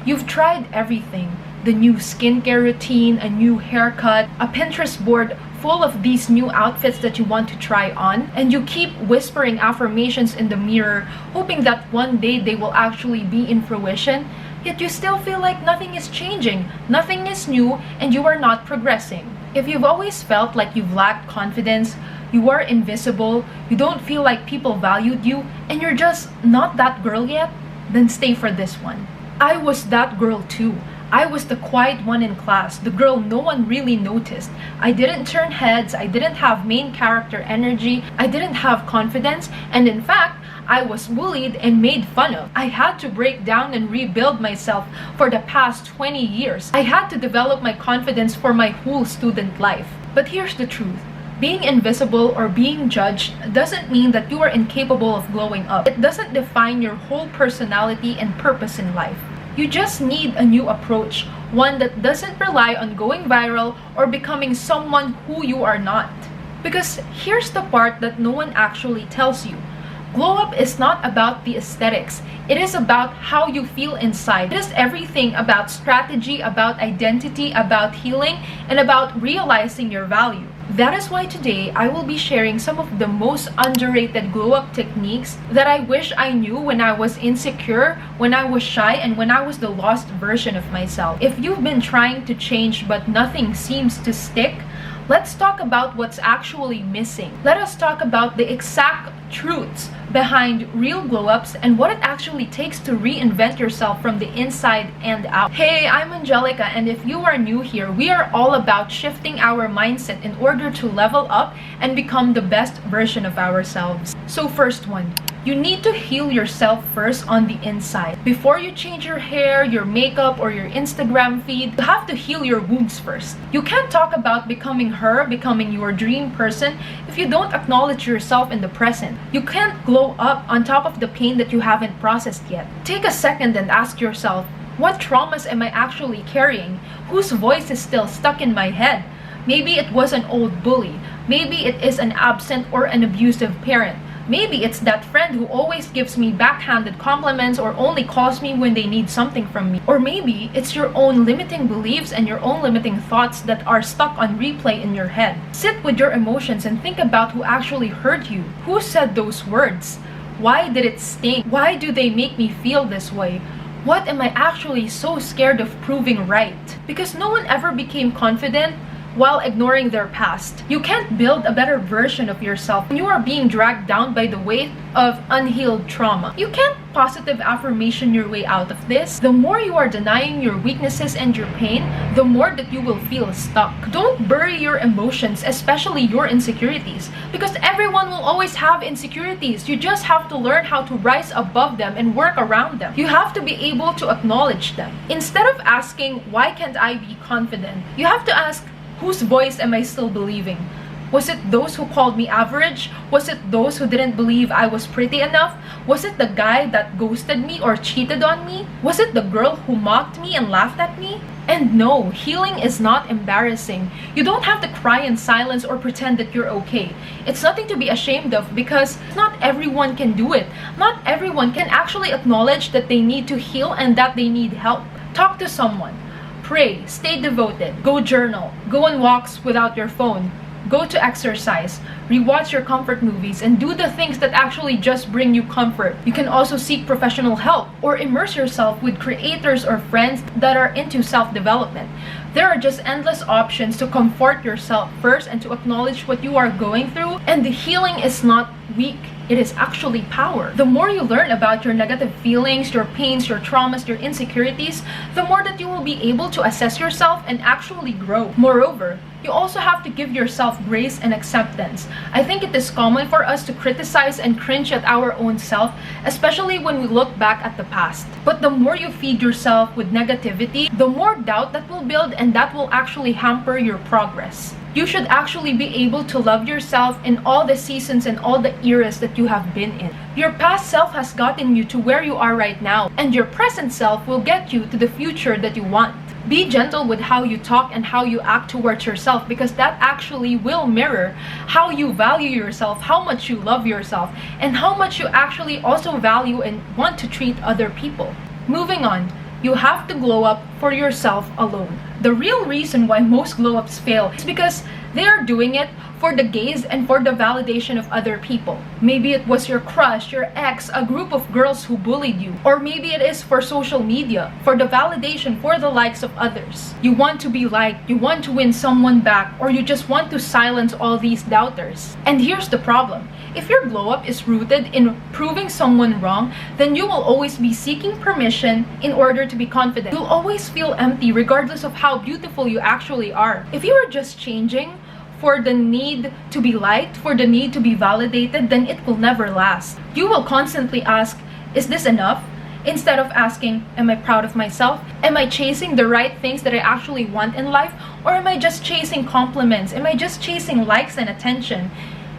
You've tried everything. The new skincare routine, a new haircut, a Pinterest board full of these new outfits that you want to try on, and you keep whispering affirmations in the mirror, hoping that one day they will actually be in fruition, yet you still feel like nothing is changing, nothing is new, and you are not progressing. If you've always felt like you've lacked confidence, you are invisible, you don't feel like people valued you, and you're just not that girl yet, then stay for this one. I was that girl too. I was the quiet one in class, the girl no one really noticed. I didn't turn heads, I didn't have main character energy, I didn't have confidence, and in fact, I was bullied and made fun of. I had to break down and rebuild myself for the past 20 years. I had to develop my confidence for my whole student life. But here's the truth. Being invisible or being judged doesn't mean that you are incapable of glowing up. It doesn't define your whole personality and purpose in life. You just need a new approach, one that doesn't rely on going viral or becoming someone who you are not. Because here's the part that no one actually tells you. Glow up is not about the aesthetics. It is about how you feel inside. It is everything about strategy, about identity, about healing, and about realizing your value. That is why today I will be sharing some of the most underrated glow up techniques that I wish I knew when I was insecure, when I was shy, and when I was the lost version of myself. If you've been trying to change but nothing seems to stick, let's talk about what's actually missing. Let us talk about the exact truths behind real glow-ups and what it actually takes to reinvent yourself from the inside and out. Hey, I'm Angelica, and if you are new here, we are all about shifting our mindset in order to level up and become the best version of ourselves. So first one, you need to heal yourself first on the inside. Before you change your hair, your makeup, or your Instagram feed, you have to heal your wounds first. You can't talk about becoming her, becoming your dream person, if you don't acknowledge yourself in the present. You can't glow up on top of the pain that you haven't processed yet. Take a second and ask yourself, what traumas am I actually carrying? Whose voice is still stuck in my head? Maybe it was an old bully. Maybe it is an absent or an abusive parent. Maybe it's that friend who always gives me backhanded compliments or only calls me when they need something from me. Or maybe it's your own limiting beliefs and your own limiting thoughts that are stuck on replay in your head. Sit with your emotions and think about who actually hurt you. Who said those words? Why did it sting? Why do they make me feel this way? What am I actually so scared of proving right? Because no one ever became confident while ignoring their past. You can't build a better version of yourself when you are being dragged down by the weight of unhealed trauma. You can't positive affirmation your way out of this. The more you are denying your weaknesses and your pain, the more that you will feel stuck. Don't bury your emotions, especially your insecurities, because everyone will always have insecurities. You just have to learn how to rise above them and work around them. You have to be able to acknowledge them. Instead of asking, why can't I be confident? You have to ask, whose voice am I still believing? Was it those who called me average? Was it those who didn't believe I was pretty enough? Was it the guy that ghosted me or cheated on me? Was it the girl who mocked me and laughed at me? And no, healing is not embarrassing. You don't have to cry in silence or pretend that you're okay. It's nothing to be ashamed of because not everyone can do it. Not everyone can actually acknowledge that they need to heal and that they need help. Talk to someone. Pray, stay devoted, go journal, go on walks without your phone, go to exercise, rewatch your comfort movies, and do the things that actually just bring you comfort. You can also seek professional help or immerse yourself with creators or friends that are into self-development. There are just endless options to comfort yourself first and to acknowledge what you are going through, and the healing is not weak. It is actually power. The more you learn about your negative feelings, your pains, your traumas, your insecurities, the more that you will be able to assess yourself and actually grow. Moreover, you also have to give yourself grace and acceptance. I think it is common for us to criticize and cringe at our own self, especially when we look back at the past. But the more you feed yourself with negativity, the more doubt that will build, and that will actually hamper your progress. You should actually be able to love yourself in all the seasons and all the eras that you have been in. Your past self has gotten you to where you are right now, and your present self will get you to the future that you want. Be gentle with how you talk and how you act towards yourself, because that actually will mirror how you value yourself, how much you love yourself, and how much you actually also value and want to treat other people. Moving on. You have to glow up for yourself alone. The real reason why most glow-ups fail is because they are doing it for the gaze and for the validation of other people. Maybe it was your crush, your ex, a group of girls who bullied you. Or maybe it is for social media, for the validation, for the likes of others. You want to be liked, you want to win someone back, or you just want to silence all these doubters. And here's the problem. If your glow-up is rooted in proving someone wrong, then you will always be seeking permission in order to be confident. You'll always feel empty regardless of how beautiful you actually are. If you are just changing for the need to be liked, for the need to be validated, then it will never last. You will constantly ask, is this enough? Instead of asking, am I proud of myself? Am I chasing the right things that I actually want in life? Or am I just chasing compliments? Am I just chasing likes and attention?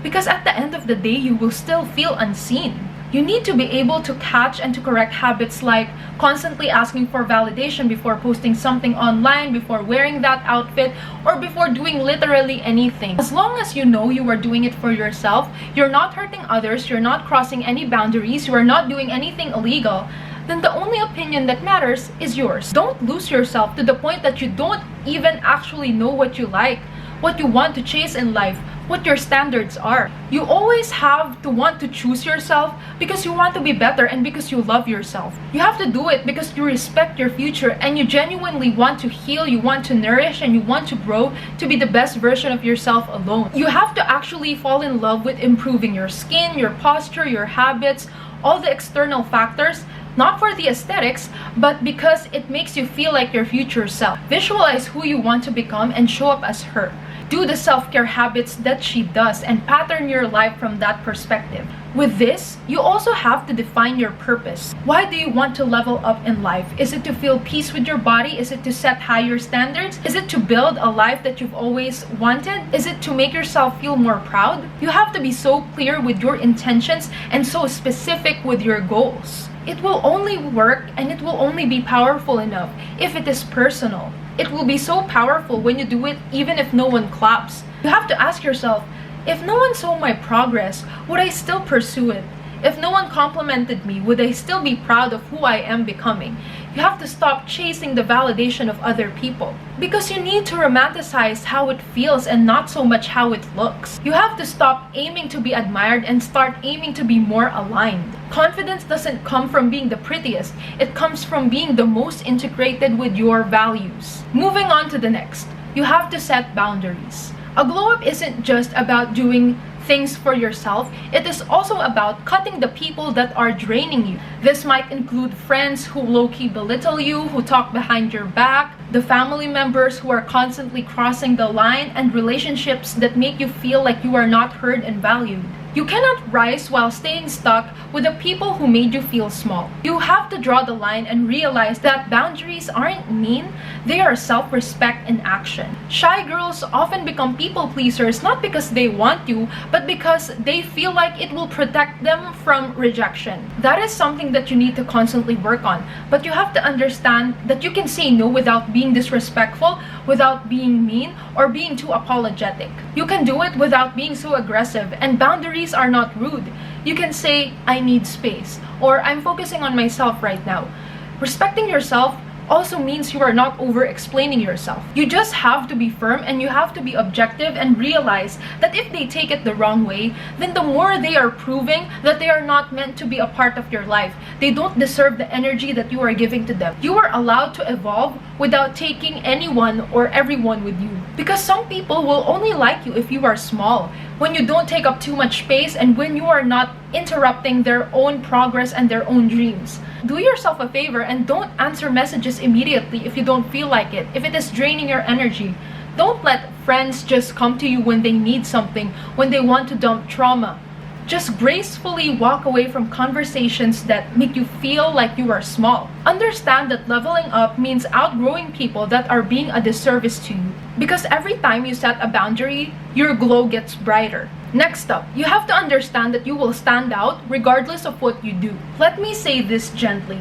Because at the end of the day, you will still feel unseen. You need to be able to catch and to correct habits like constantly asking for validation before posting something online, before wearing that outfit, or before doing literally anything. As long as you know you are doing it for yourself, you're not hurting others, you're not crossing any boundaries, you are not doing anything illegal, then the only opinion that matters is yours. Don't lose yourself to the point that you don't even actually know what you like, what you want to chase in life, what your standards are. You always have to want to choose yourself because you want to be better and because you love yourself. You have to do it because you respect your future and you genuinely want to heal, you want to nourish, and you want to grow to be the best version of yourself alone. You have to actually fall in love with improving your skin, your posture, your habits, all the external factors, not for the aesthetics, but because it makes you feel like your future self. Visualize who you want to become and show up as her. Do the self-care habits that she does and pattern your life from that perspective. With this, you also have to define your purpose. Why do you want to level up in life? Is it to feel peace with your body? Is it to set higher standards? Is it to build a life that you've always wanted? Is it to make yourself feel more proud? You have to be so clear with your intentions and so specific with your goals. It will only work and it will only be powerful enough if it is personal. It will be so powerful when you do it even if no one claps. You have to ask yourself, if no one saw my progress, would I still pursue it? If no one complimented me, would I still be proud of who I am becoming? You have to stop chasing the validation of other people because you need to romanticize how it feels and not so much how it looks. You have to stop aiming to be admired and start aiming to be more aligned. Confidence doesn't come from being the prettiest. It comes from being the most integrated with your values. Moving on to the next, you have to set boundaries. A glow up isn't just about doing things for yourself, it is also about cutting the people that are draining you. This might include friends who low-key belittle you, who talk behind your back, the family members who are constantly crossing the line, and relationships that make you feel like you are not heard and valued. You cannot rise while staying stuck with the people who made you feel small. You have to draw the line and realize that boundaries aren't mean, they are self-respect in action. Shy girls often become people pleasers not because they want to, but because they feel like it will protect them from rejection. That is something that you need to constantly work on, but you have to understand that you can say no without being disrespectful, without being mean, or being too apologetic. You can do it without being so aggressive, and boundaries are not rude. You can say, I need space, or I'm focusing on myself right now. Respecting yourself also means you are not over-explaining yourself. You just have to be firm and you have to be objective and realize that if they take it the wrong way, then the more they are proving that they are not meant to be a part of your life. They don't deserve the energy that you are giving to them. You are allowed to evolve without taking anyone or everyone with you. Because some people will only like you if you are small, when you don't take up too much space, and when you are not interrupting their own progress and their own dreams. Do yourself a favor and don't answer messages immediately if you don't feel like it, if it is draining your energy. Don't let friends just come to you when they need something, when they want to dump trauma. Just gracefully walk away from conversations that make you feel like you are small. Understand that leveling up means outgrowing people that are being a disservice to you. Because every time you set a boundary, your glow gets brighter. Next up, you have to understand that you will stand out regardless of what you do. Let me say this gently.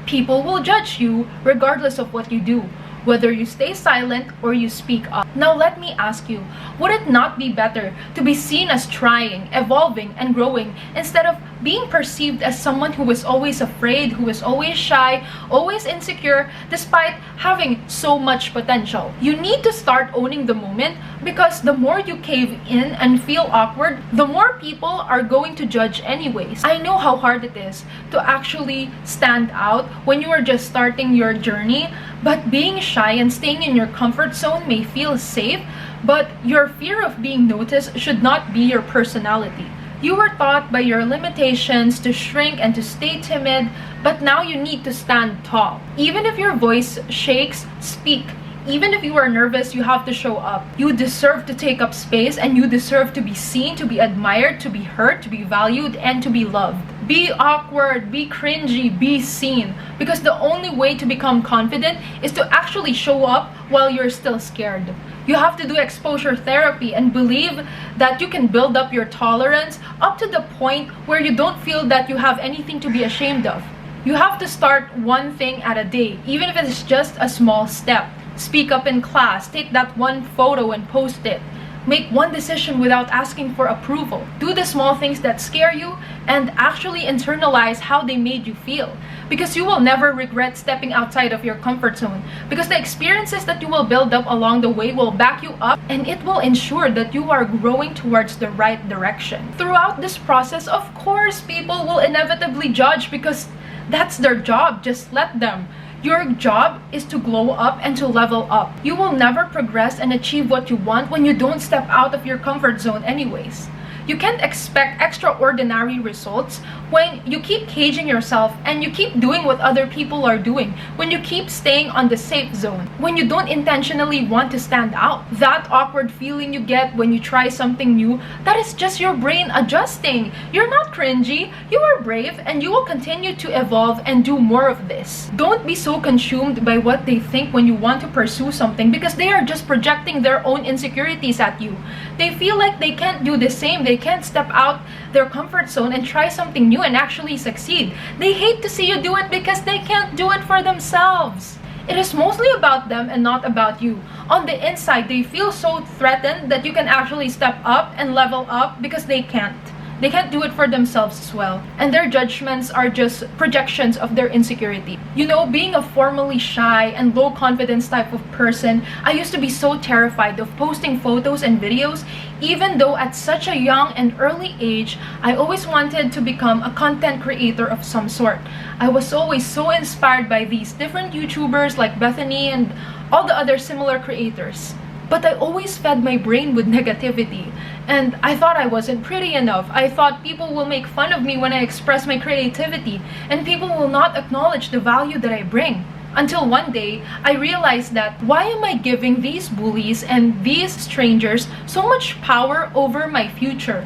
People will judge you regardless of what you do. whether you stay silent or you speak up. Now let me ask you, would it not be better to be seen as trying, evolving, and growing instead of being perceived as someone who is always afraid, who is always shy, always insecure, despite having so much potential? You need to start owning the moment, because the more you cave in and feel awkward, the more people are going to judge anyways. I know how hard it is to actually stand out when you are just starting your journey, but being shy and staying in your comfort zone may feel safe, but your fear of being noticed should not be your personality. You were taught by your limitations to shrink and to stay timid, but now you need to stand tall. Even if your voice shakes, speak. Even if you are nervous, you have to show up. You deserve to take up space, and you deserve to be seen, to be admired, to be heard, to be valued, and to be loved. Be awkward, be cringy, be seen. Because the only way to become confident is to actually show up while you're still scared. You have to do exposure therapy and believe that you can build up your tolerance up to the point where you don't feel that you have anything to be ashamed of. You have to start one thing at a day, even if it is just a small step. Speak up in class, take that one photo and post it. Make one decision without asking for approval. Do the small things that scare you and actually internalize how they made you feel. Because you will never regret stepping outside of your comfort zone. Because the experiences that you will build up along the way will back you up, and it will ensure that you are growing towards the right direction. Throughout this process, of course, people will inevitably judge, because that's their job. Just let them. Your job is to glow up and to level up. You will never progress and achieve what you want when you don't step out of your comfort zone anyways. You can't expect extraordinary results when you keep caging yourself and you keep doing what other people are doing, when you keep staying on the safe zone, when you don't intentionally want to stand out. That awkward feeling you get when you try something new, that is just your brain adjusting. You're not cringy, you are brave, and you will continue to evolve and do more of this. Don't be so consumed by what they think when you want to pursue something, because they are just projecting their own insecurities at you. They feel like they can't do the same. They can't step out their comfort zone and try something new and actually succeed. They hate to see you do it because they can't do it for themselves. It is mostly about them and not about you. On the inside, they feel so threatened that you can actually step up and level up because they can't. They can't do it for themselves as well. And their judgments are just projections of their insecurity. You know, being a formally shy and low confidence type of person, I used to be so terrified of posting photos and videos, even though at such a young and early age, I always wanted to become a content creator of some sort. I was always so inspired by these different YouTubers like Bethany and all the other similar creators. But I always fed my brain with negativity, and I thought I wasn't pretty enough. I thought people will make fun of me when I express my creativity, and people will not acknowledge the value that I bring. Until one day, I realized that why am I giving these bullies and these strangers so much power over my future?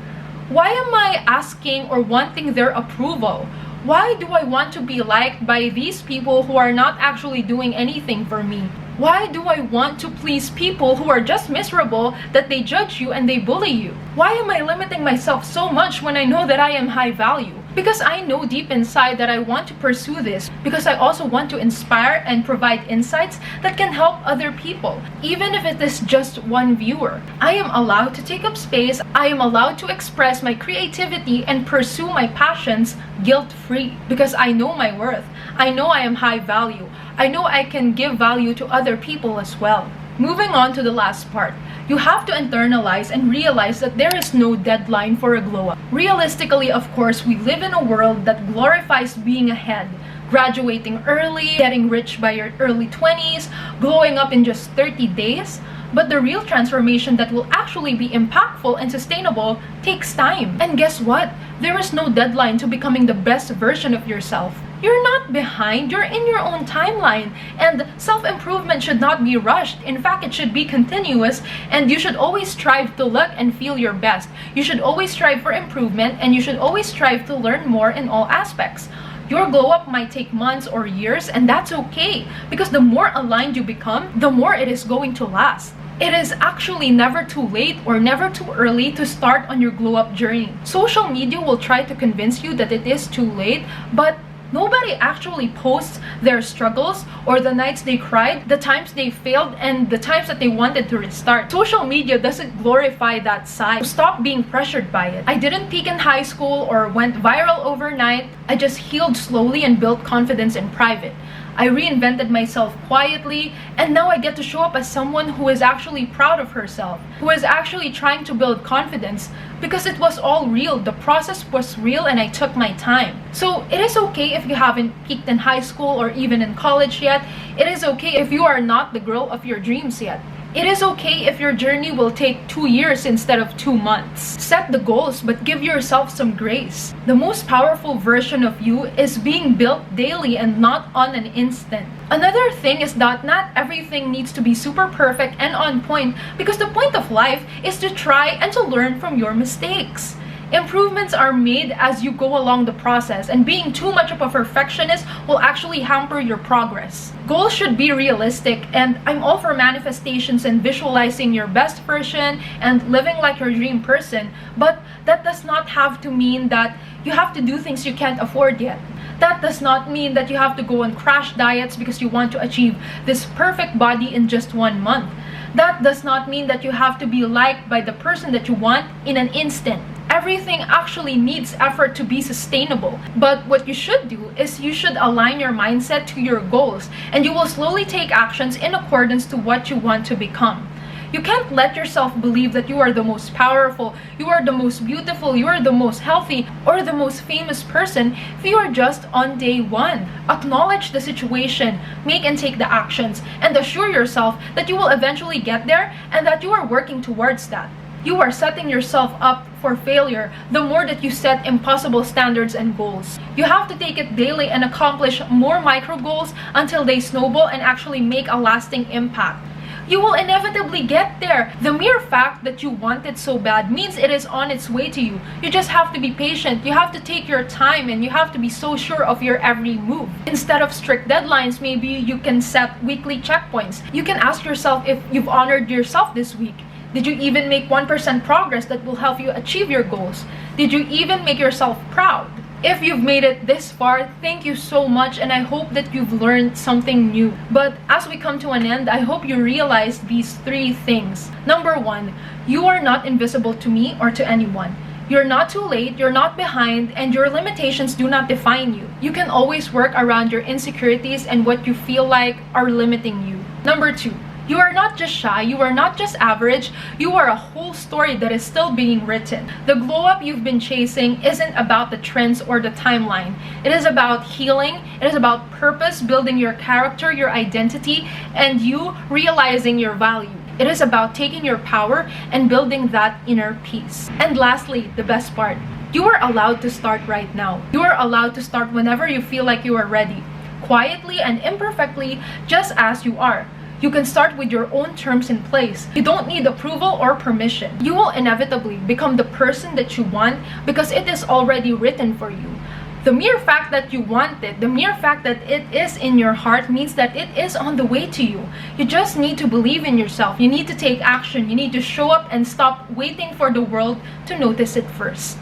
Why am I asking or wanting their approval? Why do I want to be liked by these people who are not actually doing anything for me? Why do I want to please people who are just miserable, that they judge you and they bully you? Why am I limiting myself so much when I know that I am high value? Because I know deep inside that I want to pursue this, because I also want to inspire and provide insights that can help other people, even if it is just one viewer. I am allowed to take up space, I am allowed to express my creativity and pursue my passions guilt-free, because I know my worth. I know I am high value. I know I can give value to other people as well. Moving on to the last part, you have to internalize and realize that there is no deadline for a glow up. Realistically, of course, we live in a world that glorifies being ahead, graduating early, getting rich by your early 20s, glowing up in just 30 days. But the real transformation that will actually be impactful and sustainable takes time. And guess what? There is no deadline to becoming the best version of yourself. You're not behind, you're in your own timeline, and self-improvement should not be rushed. In fact, it should be continuous, and you should always strive to look and feel your best. You should always strive for improvement, and you should always strive to learn more in all aspects. Your glow up might take months or years, and that's okay, because the more aligned you become, the more it is going to last. It is actually never too late or never too early to start on your glow up journey. Social media will try to convince you that it is too late, but Nobody actually posts their struggles or the nights they cried, the times they failed, and the times that they wanted to restart. Social media doesn't glorify that side. So stop being pressured by it. I didn't peak in high school or went viral overnight. I just healed slowly and built confidence in private. I reinvented myself quietly, and now I get to show up as someone who is actually proud of herself, who is actually trying to build confidence because it was all real. The process was real and I took my time. So it is okay if you haven't peaked in high school or even in college yet. It is okay if you are not the girl of your dreams yet. It is okay if your journey will take 2 years instead of 2 months. Set the goals, but give yourself some grace. The most powerful version of you is being built daily and not on an instant. Another thing is that not everything needs to be super perfect and on point, because the point of life is to try and to learn from your mistakes. Improvements are made as you go along the process, and being too much of a perfectionist will actually hamper your progress. Goals should be realistic, and I'm all for manifestations and visualizing your best version and living like your dream person, but that does not have to mean that you have to do things you can't afford yet. That does not mean that you have to go on crash diets because you want to achieve this perfect body in just 1 month. That does not mean that you have to be liked by the person that you want in an instant. Everything actually needs effort to be sustainable. But what you should do is you should align your mindset to your goals, and you will slowly take actions in accordance to what you want to become. You can't let yourself believe that you are the most powerful, you are the most beautiful, you are the most healthy, or the most famous person if you are just on day one. Acknowledge the situation, make and take the actions, and assure yourself that you will eventually get there and that you are working towards that. You are setting yourself up for failure the more that you set impossible standards and goals. You have to take it daily and accomplish more micro goals until they snowball and actually make a lasting impact. You will inevitably get there. The mere fact that you want it so bad means it is on its way to you. You just have to be patient. You have to take your time, and you have to be so sure of your every move. Instead of strict deadlines, maybe you can set weekly checkpoints. You can ask yourself if you've honored yourself this week. Did you even make 1% progress that will help you achieve your goals? Did you even make yourself proud? If you've made it this far, thank you so much, and I hope that you've learned something new. But as we come to an end, I hope you realize these 3 things. Number 1, you are not invisible to me or to anyone. You're not too late, you're not behind, and your limitations do not define you. You can always work around your insecurities and what you feel like are limiting you. Number 2, you are not just shy, you are not just average, you are a whole story that is still being written. The glow up you've been chasing isn't about the trends or the timeline. It is about healing, it is about purpose, building your character, your identity, and you realizing your value. It is about taking your power and building that inner peace. And lastly, the best part, you are allowed to start right now. You are allowed to start whenever you feel like you are ready, quietly and imperfectly, just as you are. You can start with your own terms in place. You don't need approval or permission. You will inevitably become the person that you want because it is already written for you. The mere fact that you want it, the mere fact that it is in your heart means that it is on the way to you. You just need to believe in yourself. You need to take action. You need to show up and stop waiting for the world to notice it first.